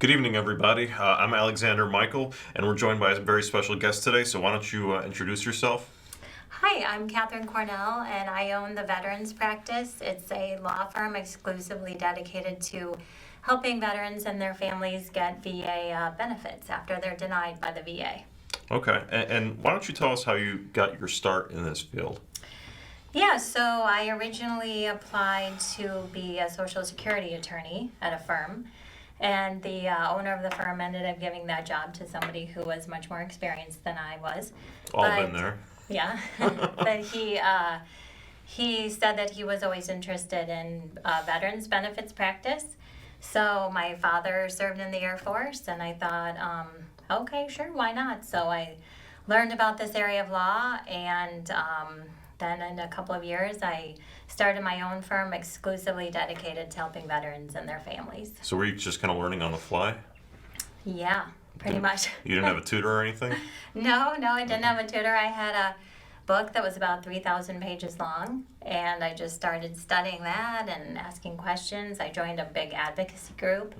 Good evening, everybody. I'm Alexander Michael, and we're joined by a very special guest today. So why don't you introduce yourself? Hi, I'm Cathy Cornell, and I own the Veterans Practice. It's a law firm exclusively dedicated to helping veterans and their families get VA benefits after they're denied by the VA. Okay, and why don't you tell us how you got your start in this field? Yeah, so I originally applied to be a Social Security attorney at a firm, and the owner of the firm ended up giving that job to somebody who was much more experienced than I was. All But been there. yeah, but he said that he was always interested in veterans benefits practice. So my father served in the Air Force, and I thought, okay, sure, why not? So I learned about this area of law, and then in a couple of years, I started my own firm exclusively dedicated to helping veterans and their families. So were you just kind of learning on the fly? Yeah, pretty much. You didn't have a tutor or anything? No, I didn't have a tutor. I had a book that was about 3,000 pages long, and I just started studying that and asking questions. I joined a big advocacy group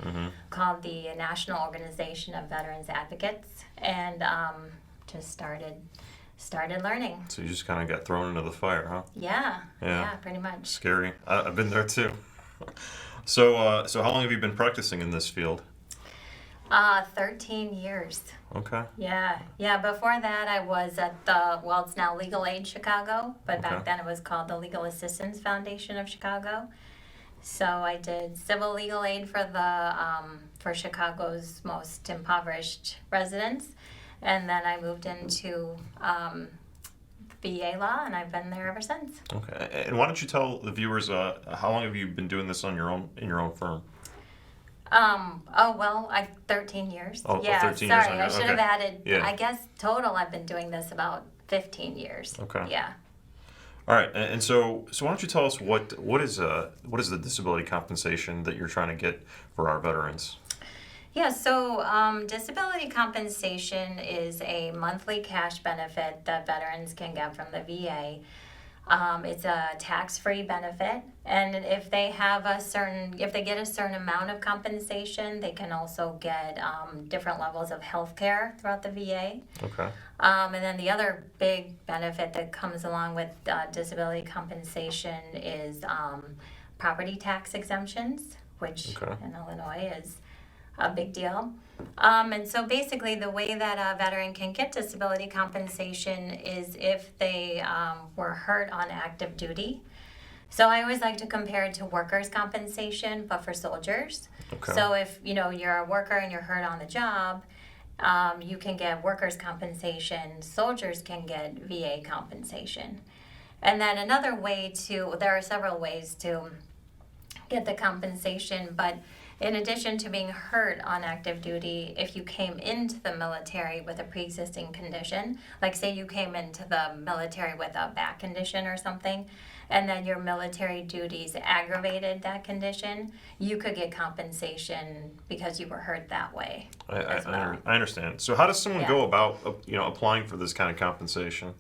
called the National Organization of Veterans Advocates, and just started learning. So you just kind of got thrown into the fire, huh? Yeah, pretty much. Scary. I've been there too. So how long have you been practicing in this field? 13 years. Okay. Yeah. Before that, I was at it's now Legal Aid Chicago, but Okay. back then it was called the Legal Assistance Foundation of Chicago. So I did civil legal aid for Chicago's most impoverished residents, and then I moved into VA law, and I've been there ever since. Okay. And why don't you tell the viewers how long have you been doing this on your own in your own firm? 13 years. Oh, Yeah, 13 years sorry, on your- I should have okay. added. Yeah. I guess total I've been doing this about 15 years. Okay. Yeah. All right, and so why don't you tell us what is the disability compensation that you're trying to get for our veterans? Yeah, so disability compensation is a monthly cash benefit that veterans can get from the VA. It's a tax-free benefit, and if they get a certain amount of compensation, they can also get different levels of health care throughout the VA. Okay. And then the other big benefit that comes along with disability compensation is property tax exemptions, which Okay. in Illinois is a big deal. And so basically the way that a veteran can get disability compensation is if they were hurt on active duty. So I always like to compare it to workers' compensation, but for soldiers. Okay. So if you're a worker and you're hurt on the job, you can get workers' compensation. Soldiers can get VA compensation. And then there are several ways to get the compensation, but in addition to being hurt on active duty, if you came into the military with a pre-existing condition, like say you came into the military with a back condition or something, and then your military duties aggravated that condition, you could get compensation because you were hurt that way as well. I understand. So how does someone Yeah. go about applying for this kind of compensation?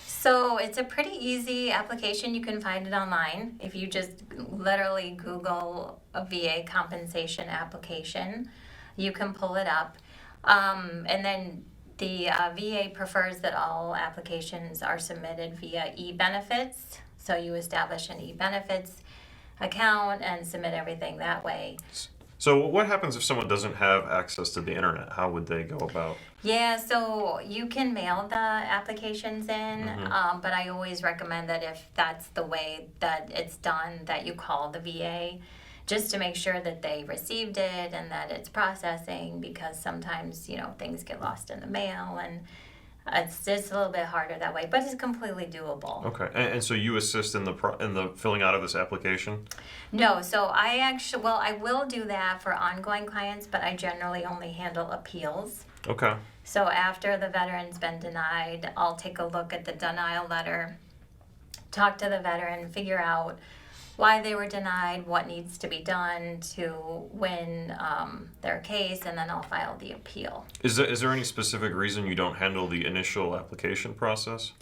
So it's a pretty easy application. You can find it online. If you just literally Google a VA compensation application, you can pull it up. And then the VA prefers that all applications are submitted via e-benefits. So you establish an e-benefits account and submit everything that way. So what happens if someone doesn't have access to the internet? How would they go about? Yeah, so you can mail the applications in, but I always recommend that if that's the way that it's done, that you call the VA just to make sure that they received it and that it's processing, because sometimes, things get lost in the mail, and it's just a little bit harder that way, but it's completely doable. Okay, and so you assist in the filling out of this application? No, so I will do that for ongoing clients, but I generally only handle appeals. Okay. So after the veteran's been denied, I'll take a look at the denial letter, talk to the veteran, figure out why they were denied, what needs to be done to win their case, and then I'll file the appeal. Is there any specific reason you don't handle the initial application process?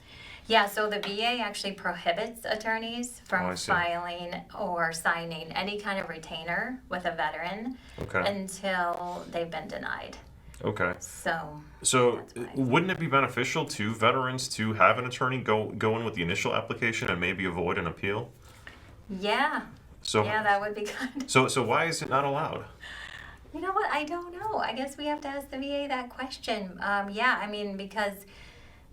Yeah, so the VA actually prohibits attorneys Oh, from I see. filing or signing any kind of retainer with a veteran Okay. until they've been denied. Okay. So So, that's why. wouldn't it be beneficial to veterans to have an attorney go in with the initial application and maybe avoid an appeal? Yeah, So, yeah, that would be good. so why is it not allowed? You know what? I don't know. I guess we have to ask the VA that question. Yeah, I mean, because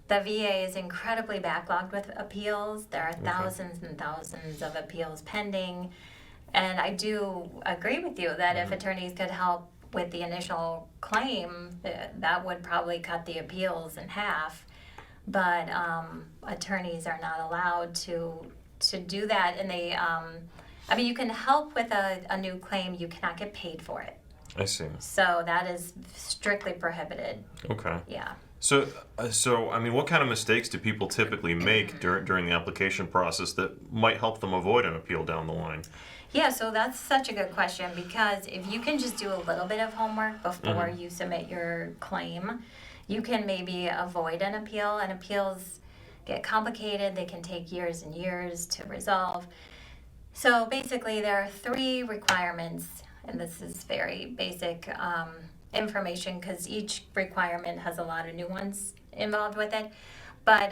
the VA is incredibly backlogged with appeals. There are Okay. thousands and thousands of appeals pending. And I do agree with you that if attorneys could help with the initial claim, that would probably cut the appeals in half. But attorneys are not allowed to do that. And I mean, you can help with a new claim, you cannot get paid for it. I see. So that is strictly prohibited. Okay. Yeah. So I mean, what kind of mistakes do people typically make during the application process that might help them avoid an appeal down the line? Yeah, so that's such a good question because if you can just do a little bit of homework before you submit your claim, you can maybe avoid an appeal. And appeals get complicated, they can take years and years to resolve. So basically, there are 3 requirements, and this is very basic information because each requirement has a lot of nuance involved with it. But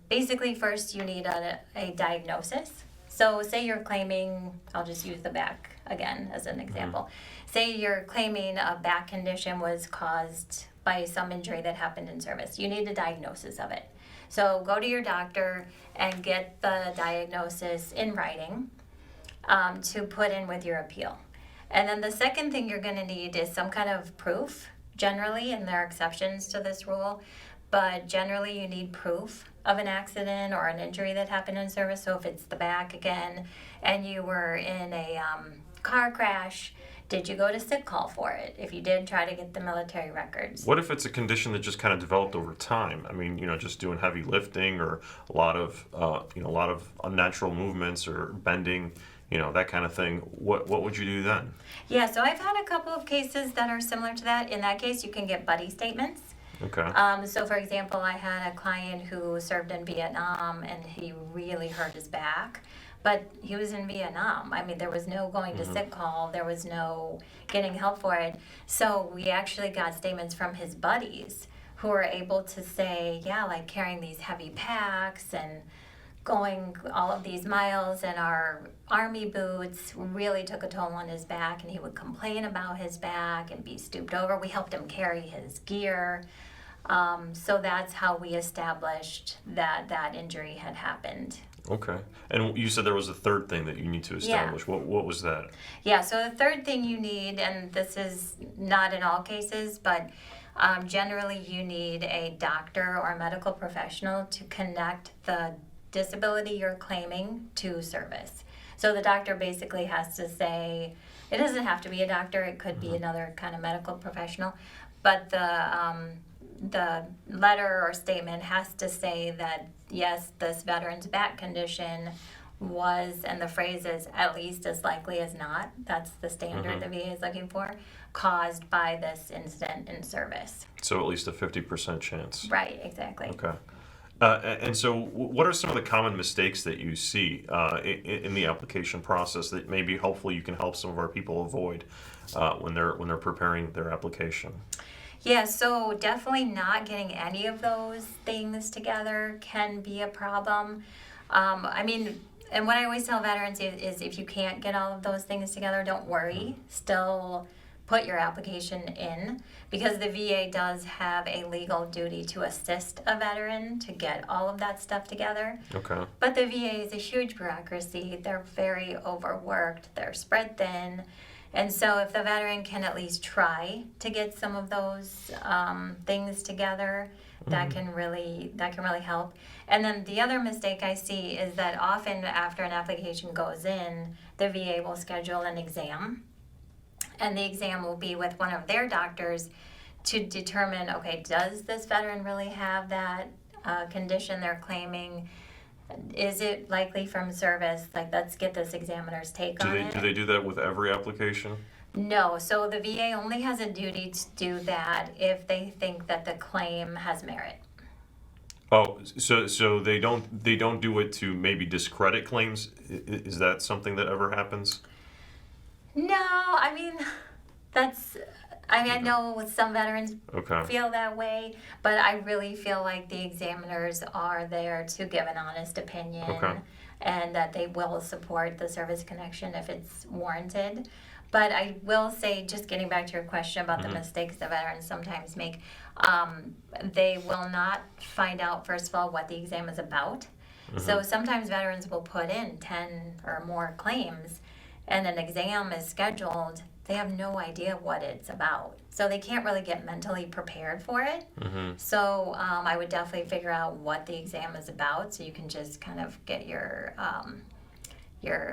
basically, first you need a diagnosis. So, say you're claiming, I'll just use the back again as an example. Say you're claiming a back condition was caused by some injury that happened in service. You need a diagnosis of it. So, go to your doctor and get the diagnosis in writing to put in with your appeal. And then the second thing you're going to need is some kind of proof, generally, and there are exceptions to this rule, but generally you need proof of an accident or an injury that happened in service. So if it's the back again and you were in a car crash, did you go to sick call for it? If you did, try to get the military records. What if it's a condition that just kind of developed over time? I mean, just doing heavy lifting or a lot of unnatural movements or bending, that kind of thing. What would you do then? Yeah, so I've had a couple of cases that are similar to that. In that case, you can get buddy statements. Okay. So for example, I had a client who served in Vietnam and he really hurt his back, but he was in Vietnam. I mean, there was no going to sick call, there was no getting help for it. So we actually got statements from his buddies who were able to say, yeah, like carrying these heavy packs and going all of these miles in our army boots really took a toll on his back, and he would complain about his back and be stooped over. We helped him carry his gear. So that's how we established that injury had happened. Okay. And you said there was a third thing that you need to establish. What was that? Yeah, so the third thing you need, and this is not in all cases, but generally you need a doctor or a medical professional to connect the disability you're claiming to service. So the doctor basically has to say, it doesn't have to be a doctor, it could be another kind of medical professional, but the letter or statement has to say that yes, this veteran's back condition was, and the phrase is at least as likely as not, that's the standard the VA is looking for, caused by this incident in service. So at least a 50% chance. Right, exactly. Okay. And so, what are some of the common mistakes that you see in the application process that maybe hopefully you can help some of our people avoid when they're preparing their application? Yeah, so definitely not getting any of those things together can be a problem. I mean, and what I always tell veterans is if you can't get all of those things together, don't worry. Still put your application in, because the VA does have a legal duty to assist a veteran to get all of that stuff together. Okay. But the VA is a huge bureaucracy. They're very overworked. They're spread thin. And so if the veteran can at least try to get some of those things together, that can really help. And then the other mistake I see is that often after an application goes in, the VA will schedule an exam. And the exam will be with one of their doctors to determine, okay, does this veteran really have that condition they're claiming? Is it likely from service? Like, let's get this examiner's take on it. Do they do that with every application? No, so the VA only has a duty to do that if they think that the claim has merit. Oh, so they don't do it to maybe discredit claims? Is that something that ever happens? No, I mean, that's, I mean, I Okay. know some veterans Okay. feel that way, but I really feel like the examiners are there to give an honest opinion Okay. and that they will support the service connection if it's warranted. But I will say, just getting back to your question about the Mhm. mistakes that veterans sometimes make, um, they will not find out, first of all, what the exam is about. So Mhm. sometimes veterans will put in 10 or more claims and an exam is scheduled, they have no idea what it's about. So they can't really get mentally prepared for it. Mhm. So I would definitely figure out what the exam is about so you can just kind of get your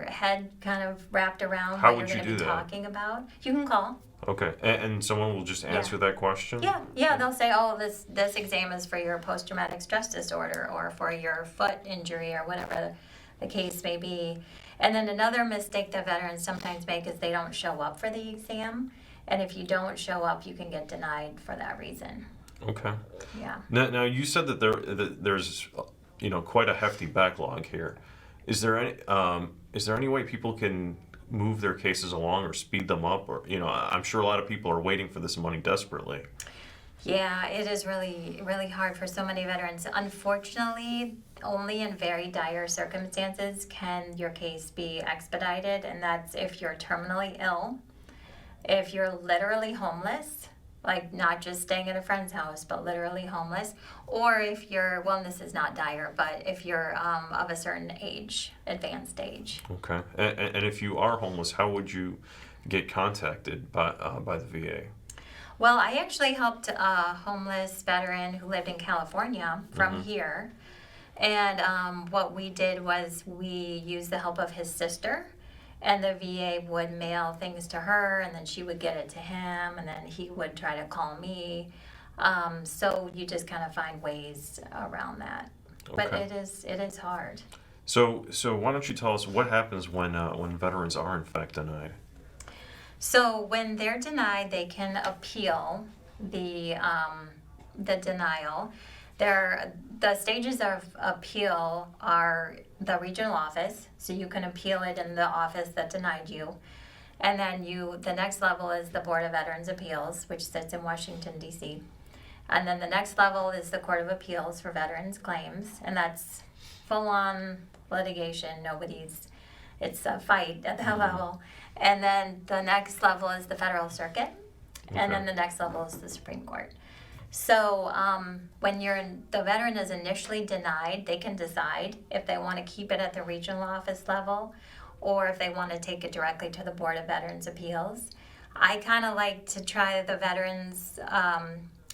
head kind of wrapped around How what you're would you going to do be that? talking about. You can call. Okay. And someone will just answer that question? Yeah, they'll say, oh, this exam is for your post-traumatic stress disorder or for your foot injury or whatever the case may be. And then another mistake that veterans sometimes make is they don't show up for the exam. And if you don't show up, you can get denied for that reason. Okay. Yeah. Now you said that there's quite a hefty backlog here. Is there any way people can move their cases along or speed them up? Or I'm sure a lot of people are waiting for this money desperately. Yeah, it is really, really hard for so many veterans. Unfortunately, only in very dire circumstances can your case be expedited, and that's if you're terminally ill, if you're literally homeless, like not just staying at a friend's house, but literally homeless, or if you're, well, this is not dire, but if you're of a certain age, advanced age. Okay. And if you are homeless, how would you get contacted by the VA? Well, I actually helped a homeless veteran who lived in California from here. And what we did was we used the help of his sister, and the VA would mail things to her, and then she would get it to him, and then he would try to call me. So you just kind of find ways around that. But Okay. it is hard. So why don't you tell us what happens when veterans are in fact denied? So when they're denied, they can appeal the denial. The stages of appeal are the regional office, so you can appeal it in the office that denied you. And then the next level is the Board of Veterans Appeals, which sits in Washington, D.C. And then the next level is the Court of Appeals for Veterans Claims, and that's full-on litigation. It's a fight at that level. And then the next level is the Federal Circuit, and then Okay. the next level is the Supreme Court. So when the veteran is initially denied, they can decide if they want to keep it at the regional office level or if they want to take it directly to the Board of Veterans Appeals. I kind of like to try the veterans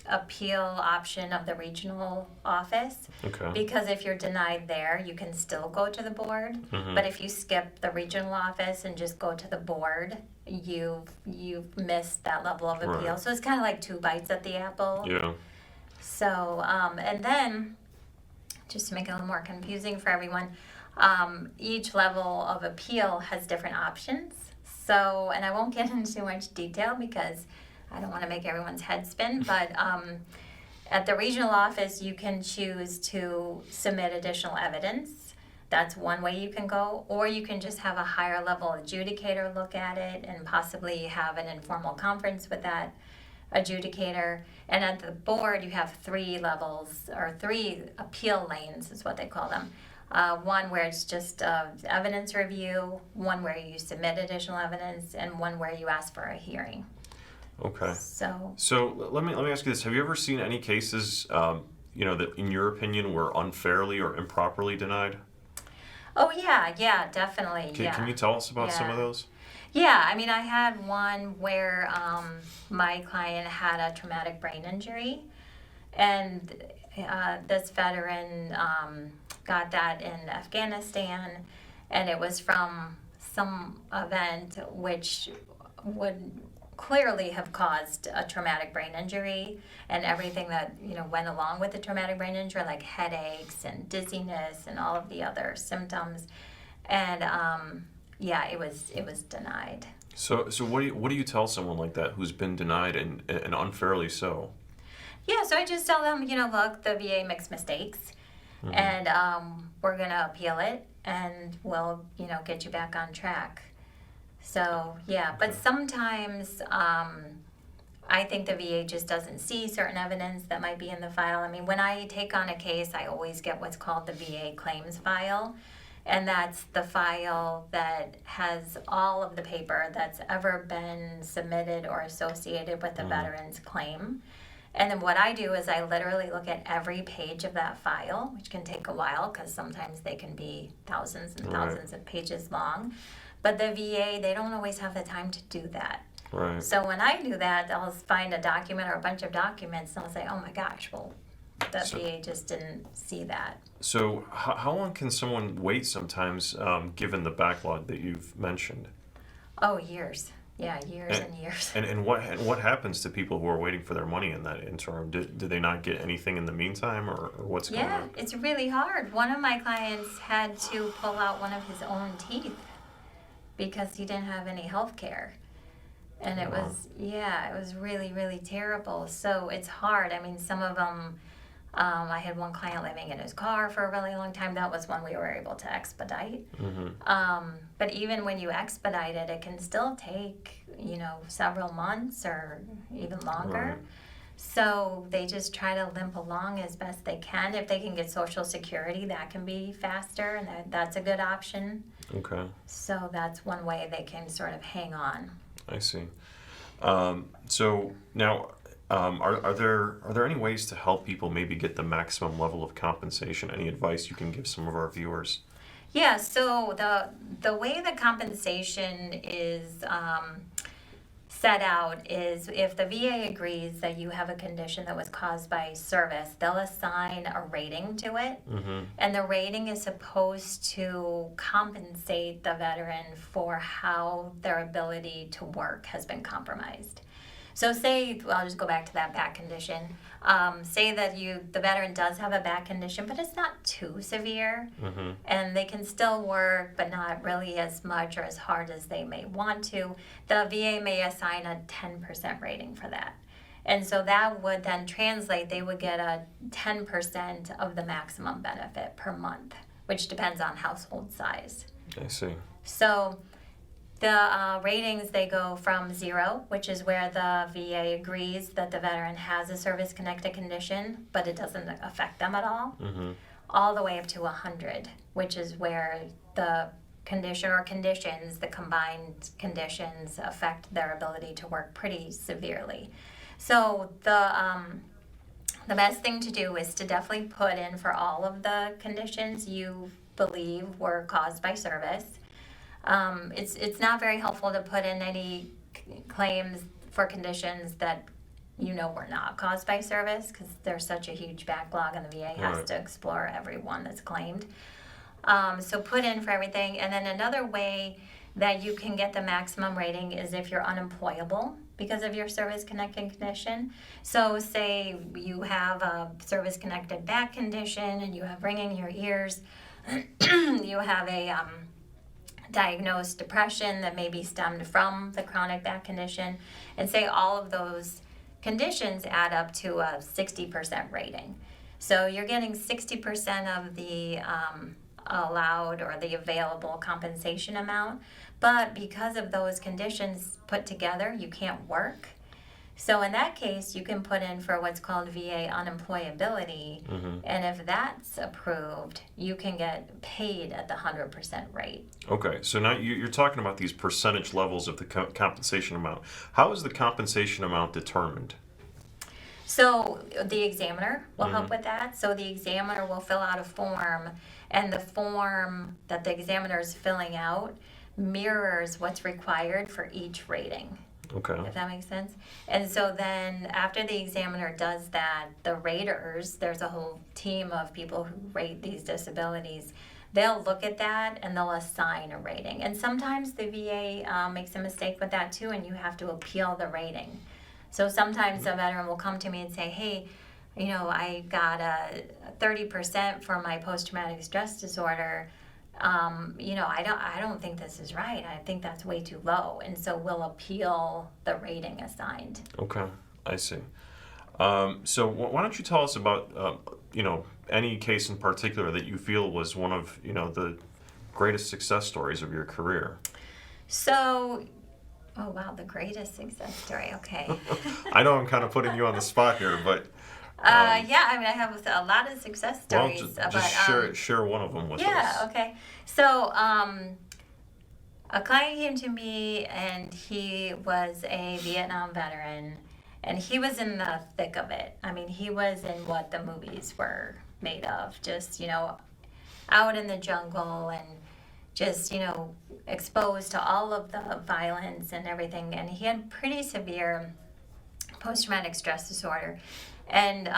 appeal option of the regional office Okay. because if you're denied there, you can still go to the board. But if you skip the regional office and just go to the board, you've missed that level of appeal. Right. So it's kind of like two bites at the apple. Yeah. So and then just to make it a little more confusing for everyone, each level of appeal has different options. So, and I won't get into too much detail because I don't want to make everyone's head spin, but at the regional office, you can choose to submit additional evidence. That's one way you can go, or you can just have a higher level adjudicator look at it and possibly have an informal conference with that adjudicator. And at the board, you have three levels or three appeal lanes, is what they call them. One where it's just evidence review, one where you submit additional evidence, and one where you ask for a hearing. Okay. So, So let me ask you this: have you ever seen any cases, that in your opinion were unfairly or improperly denied? oh yeah, definitely, Can, yeah. can you tell us about some of Yeah. those? Yeah, I mean, I had one where my client had a traumatic brain injury, and this veteran got that in Afghanistan, and it was from some event which would clearly have caused a traumatic brain injury and everything that went along with the traumatic brain injury, like headaches and dizziness and all of the other symptoms, and yeah, it was denied. So what do you tell someone like that who's been denied and unfairly so? Yeah, so I just tell them, look, the VA makes mistakes, and we're gonna appeal it, and we'll, get you back on track. So yeah, but sometimes I think the VA just doesn't see certain evidence that might be in the file. I mean, when I take on a case, I always get what's called the VA claims file. And that's the file that has all of the paper that's ever been submitted or associated with the veteran's claim. And then what I do is I literally look at every page of that file, which can take a while because sometimes they can be thousands and thousands of pages long. But the VA, they don't always have the time to do that. Right. So when I do that, I'll find a document or a bunch of documents and I'll say, oh my gosh, well, the VA just didn't see that. So how long can someone wait sometimes, given the backlog that you've mentioned? Oh, years. Yeah, years and years. And what happens to people who are waiting for their money in that interim? Do they not get anything in the meantime, or what's going on? Yeah, it's really hard. One of my clients had to pull out one of his own teeth because he didn't have any health care. And it was really, really terrible. So it's hard. I mean, some of them, I had one client living in his car for a really long time. That was one we were able to expedite. But even when you expedite it, it can still take, several months or even longer. Right. So they just try to limp along as best they can. If they can get Social Security, that can be faster, and that's a good option. Okay. So that's one way they can sort of hang on. I see. So now, are there any ways to help people maybe get the maximum level of compensation? Any advice you can give some of our viewers? Yeah. So the way the compensation is set out is if the VA agrees that you have a condition that was caused by service, they'll assign a rating to it. And the rating is supposed to compensate the veteran for how their ability to work has been compromised. So I'll just go back to that back condition. Say that the veteran does have a back condition, but it's not too severe, and they can still work, but not really as much or as hard as they may want to. The VA may assign a 10% rating for that. And so that would then translate, they would get a 10% of the maximum benefit per month, which depends on household size. I see. So the ratings, they go from 0, which is where the VA agrees that the veteran has a service-connected condition, but it doesn't affect them at all the way up to 100, which is where the condition or conditions, the combined conditions, affect their ability to work pretty severely. So the best thing to do is to definitely put in for all of the conditions you believe were caused by service. It's not very helpful to put in any claims for conditions that were not caused by service because there's such a huge backlog and the VA has to explore every one that's claimed. So put in for everything. And then another way that you can get the maximum rating is if you're unemployable because of your service-connected condition. So say you have a service-connected back condition and you have ringing in your ears, you have a diagnosed depression that may be stemmed from the chronic back condition, and say all of those conditions add up to a 60% rating. So you're getting 60% of the allowed or the available compensation amount, but because of those conditions put together, you can't work. So in that case, you can put in for what's called VA unemployability, and if that's approved, you can get paid at the 100% rate. Okay, so now you're talking about these percentage levels of the compensation amount. How is the compensation amount determined? So the examiner will help with that. So the examiner will fill out a form, and the form that the examiner is filling out mirrors what's required for each rating. Okay. If that makes sense. And so then after the examiner does that, the raters, there's a whole team of people who rate these disabilities, they'll look at that and they'll assign a rating. And sometimes the VA makes a mistake with that too, and you have to appeal the rating. So sometimes a veteran will come to me and say, hey, I got a 30% for my post-traumatic stress disorder. I don't think this is right. I think that's way too low. And so we'll appeal the rating assigned. Okay, I see. So why don't you tell us about any case in particular that you feel was one of the greatest success stories of your career? So, oh wow, the greatest success story. Okay. I know I'm kind of putting you on the spot here, but Yeah, I mean, I have a lot of success well, stories, just but share one of them with yeah, us. okay. So, a client came to me, and he was a Vietnam veteran, and he was in the thick of it. I mean, he was in what the movies were made of, just out in the jungle and just exposed to all of the violence and everything. And he had pretty severe post-traumatic stress disorder. And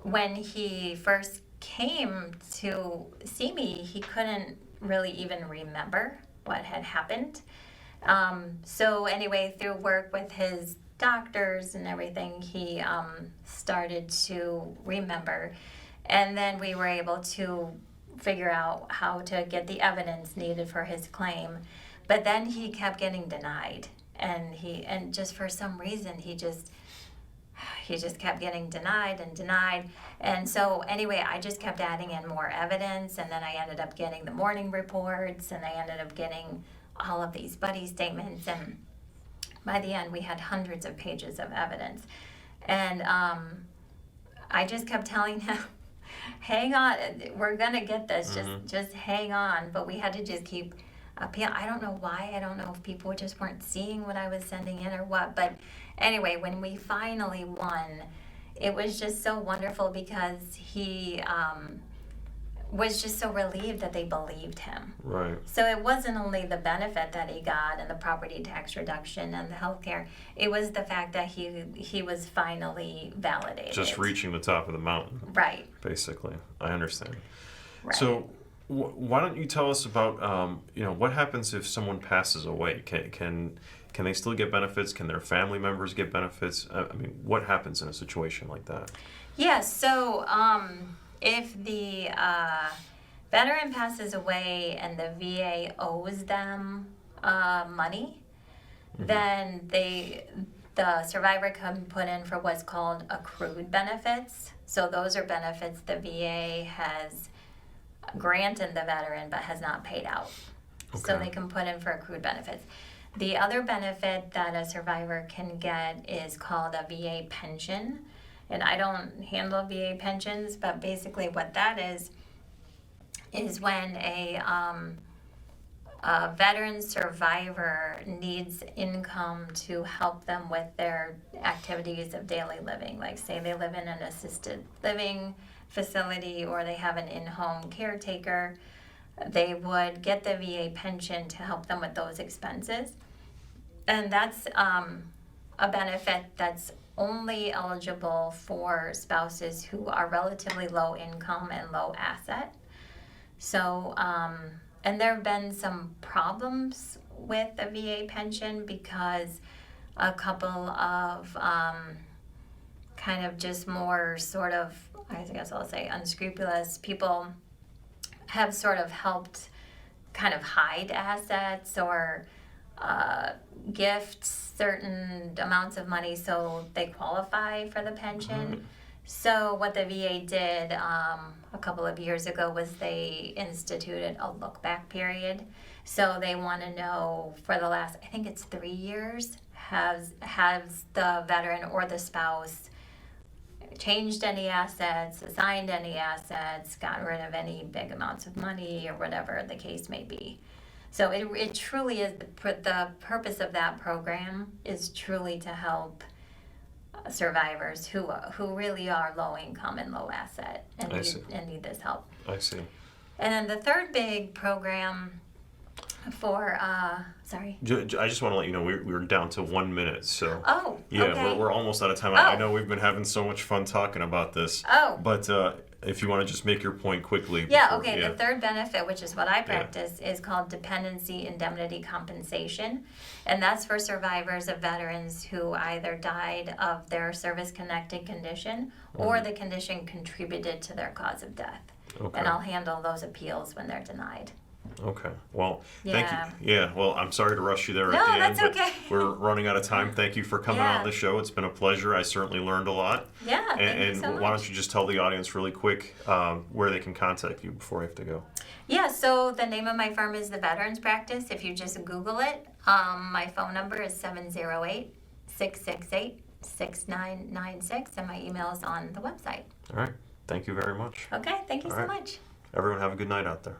when he first came to see me, he couldn't really even remember what had happened. So anyway, through work with his doctors and everything, he started to remember. And then we were able to figure out how to get the evidence needed for his claim. But then he kept getting denied. And just for some reason, he just kept getting denied and denied. And so anyway, I just kept adding in more evidence, and then I ended up getting the morning reports, and I ended up getting all of these buddy statements, and by the end we had hundreds of pages of evidence. And I just kept telling him, hang on, we're gonna get this, just hang on. But we had to just keep appealing. I don't know why. I don't know if people just weren't seeing what I was sending in or what. But anyway, when we finally won, it was just so wonderful because he was just so relieved that they believed him. Right. So it wasn't only the benefit that he got and the property tax reduction and the health care, it was the fact that he was finally validated. Just reaching the top of the mountain. Right. Basically. I understand. Right. So why don't you tell us about what happens if someone passes away? Can they still get benefits? Can their family members get benefits? I mean, what happens in a situation like that? Yeah, so if the veteran passes away and the VA owes them money, then the survivor can put in for what's called accrued benefits. So those are benefits the VA has granted the veteran but has not paid out. Okay. So they can put in for accrued benefits. The other benefit that a survivor can get is called a VA pension. And I don't handle VA pensions, but basically what that is when a veteran survivor needs income to help them with their activities of daily living. Like say they live in an assisted living facility or they have an in-home caretaker, they would get the VA pension to help them with those expenses. And that's a benefit that's only eligible for spouses who are relatively low income and low asset. So, and there have been some problems with the VA pension because a couple of kind of just more sort of, I guess I'll say, unscrupulous people have sort of helped kind of hide assets or gift certain amounts of money so they qualify for the pension. So what the VA did a couple of years ago was they instituted a look back period. So they want to know for the last, I think it's 3 years, has the veteran or the spouse changed any assets, assigned any assets, gotten rid of any big amounts of money or whatever the case may be. So it truly is, the purpose of that program is truly to help survivors who really are low income and low asset and need this help. I see. And then the third big program for, sorry. I just want to let you know we're down to 1 minute, so Oh, yeah, okay. we're almost out of time. Oh. I know we've been having so much fun talking about this. Oh. But if you want to just make your point quickly. Yeah, before- okay. The third benefit, which is what I practice, is called dependency indemnity compensation. And that's for survivors of veterans who either died of their service-connected condition or the condition contributed to their cause of death. Okay. And I'll handle those appeals when they're denied. Okay. Well, Yeah. thank you. Yeah. Well, I'm sorry to rush you there No, at the end, that's but okay. we're running out of time. Thank you for coming Yeah. on the show. It's been a pleasure. I certainly learned a lot. Yeah, And, thank you and so why much. don't you just tell the audience really quick where they can contact you before I have to go? Yeah, so the name of my firm is the Veterans Practice. If you just Google it, my phone number is 708-668-6996, and my email is on the website. All right. Thank you very much. Okay, thank you All so right. much. Everyone have a good night out there.